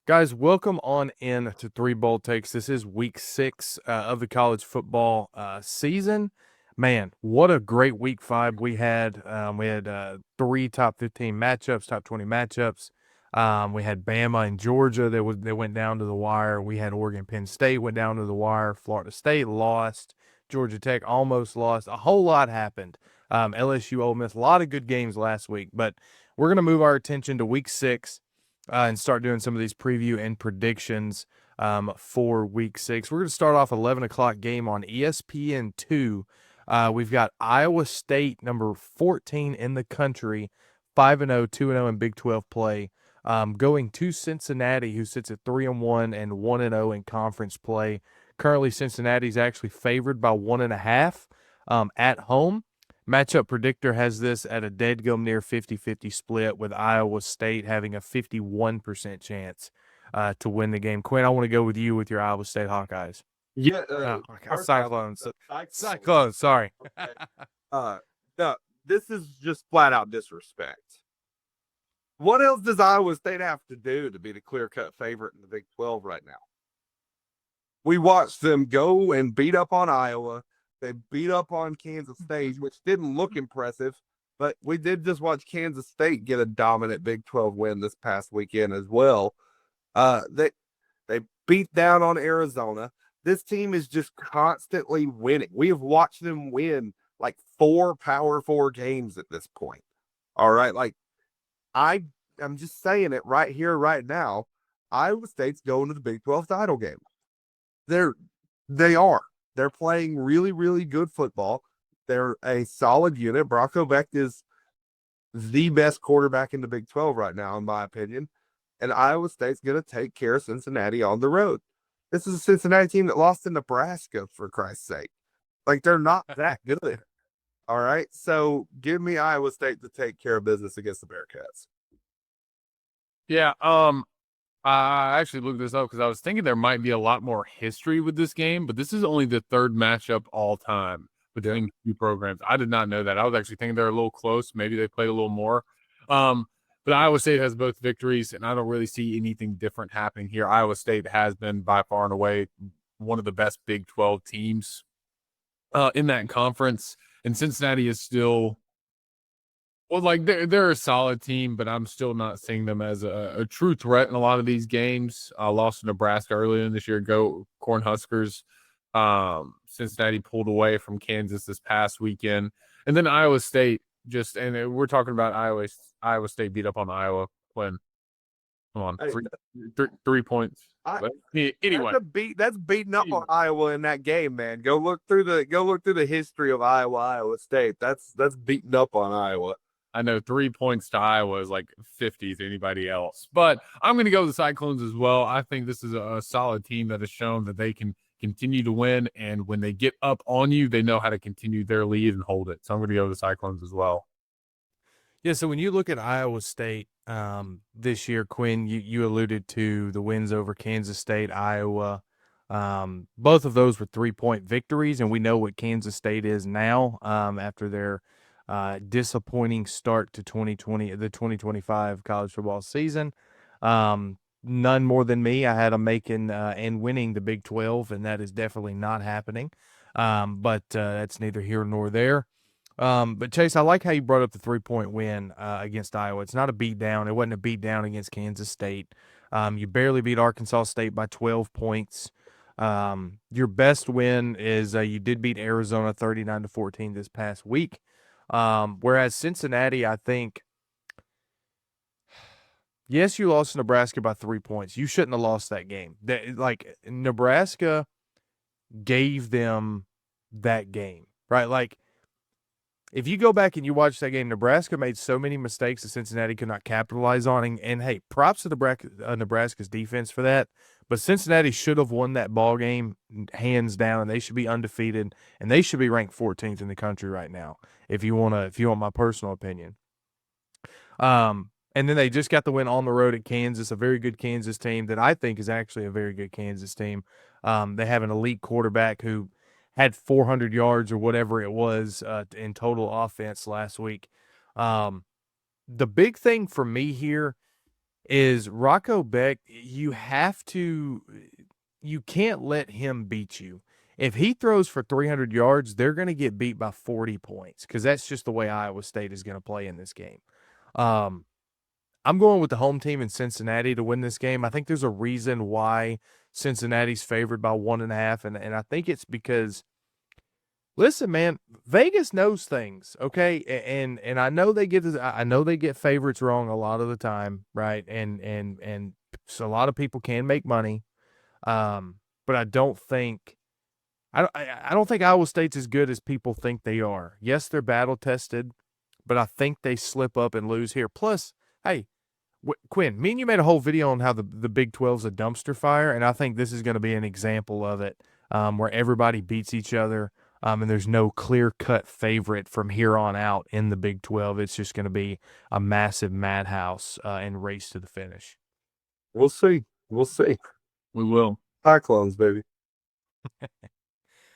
Guys, welcome on in to Three Bold Takes. This is week 6 of the college football season. Man, what a great week 5 we had. We had 3 top 15 matchups, top 20 matchups. We had Bama and Georgia they went down to the wire. We had Oregon, Penn State went down to the wire. Florida State lost. Georgia Tech almost lost. A whole lot happened. LSU, Ole Miss, a lot of good games last week. But we're going to move our attention to week 6 and start doing some of these preview and predictions for week 6. We're going to start off 11 o'clock game on ESPN2. We've got Iowa State, number 14 in the country, 5-0, 2-0 in Big 12 play, going to Cincinnati, who sits at 3-1 and 1-0 in conference play. Currently, Cincinnati's actually favored by 1.5 at home. Matchup Predictor has this at a dead-gum near 50-50 split, with Iowa State having a 51% chance to win the game. Quinn, I want to go with you with your Iowa State Hawkeyes. Yeah, Cyclones. Cyclones, sorry. Okay. No, this is just flat out disrespect. What else does Iowa State have to do to be the clear-cut favorite in the Big 12 right now? We watched them go and beat up on Iowa. They beat up on Kansas State, which didn't look impressive, but we did just watch Kansas State get a dominant Big 12 win this past weekend as well. They beat down on Arizona. This team is just constantly winning. We have watched them win like 4 Power 4 games at this point. All right, I'm just saying it right here, right now. Iowa State's going to the Big 12 title game. They are. They're playing really, really good football. They're a solid unit. Bronco Beck is the best quarterback in the Big 12 right now, in my opinion. And Iowa State's going to take care of Cincinnati on the road. This is a Cincinnati team that lost to Nebraska, for Christ's sake. They're not that good. All right. So give me Iowa State to take care of business against the Bearcats. Yeah, I actually looked this up because I was thinking there might be a lot more history with this game, but this is only the third matchup all time between two programs. I did not know that. I was actually thinking they're a little close. Maybe they played a little more. But Iowa State has both victories, and I don't really see anything different happening here. Iowa State has been by far and away one of the best Big 12 teams in that conference, and Cincinnati is still they're a solid team, but I'm still not seeing them as a true threat in a lot of these games. Lost to Nebraska earlier in this year. Go Cornhuskers. Cincinnati pulled away from Kansas this past weekend, and then Iowa State we're talking about Iowa State beat up on Iowa when. Come on, 3 points. Anyway, that's beating up on Iowa in that game, man. Go look through the history of Iowa State. That's beating up on Iowa. I know 3 points to Iowa is like 50 to anybody else, but I'm going to go with the Cyclones as well. I think this is a solid team that has shown that they can continue to win, and when they get up on you, they know how to continue their lead and hold it. So I'm going to go with the Cyclones as well. Yeah, so when you look at Iowa State this year, Quinn, you alluded to the wins over Kansas State, Iowa. Both of those were 3-point victories, and we know what Kansas State is now after their disappointing start to the 2025 college football season. None more than me. I had them making and winning the Big 12, and that is definitely not happening. But that's neither here nor there. But Chase, I like how you brought up the 3-point win against Iowa. It's not a beat down. It wasn't a beat down against Kansas State. You barely beat Arkansas State by 12 points. Your best win is you did beat Arizona 39-14 this past week. Whereas Cincinnati, I think, yes, you lost to Nebraska by 3 points. You shouldn't have lost that game. Nebraska gave them that game, right? If you go back and you watch that game, Nebraska made so many mistakes that Cincinnati could not capitalize on. And hey, props to Nebraska's defense for that. But Cincinnati should have won that ball game hands down, and they should be undefeated, and they should be ranked 14th in the country right now. If you want my personal opinion. And then they just got the win on the road at Kansas, a very good Kansas team that I think is actually a very good Kansas team. They have an elite quarterback who had 400 yards or whatever it was in total offense last week. The big thing for me here is Rocco Beck. You can't let him beat you. If he throws for 300 yards, they're going to get beat by 40 points because that's just the way Iowa State is going to play in this game. Um, I'm going with the home team in Cincinnati to win this game. I think there's a reason why Cincinnati's favored by 1.5, and I think it's because listen, man, Vegas knows things, okay? And I know they get favorites wrong a lot of the time, right? And so a lot of people can make money. But I don't think Iowa State's as good as people think they are. Yes, they're battle tested, but I think they slip up and lose here. Plus, hey, Quinn, me and you made a whole video on how the Big 12's a dumpster fire, and I think this is going to be an example of it, where everybody beats each other, and there's no clear-cut favorite from here on out in the Big 12. It's just going to be a massive madhouse and race to the finish. We'll see. We'll see. We will. Cyclones, baby.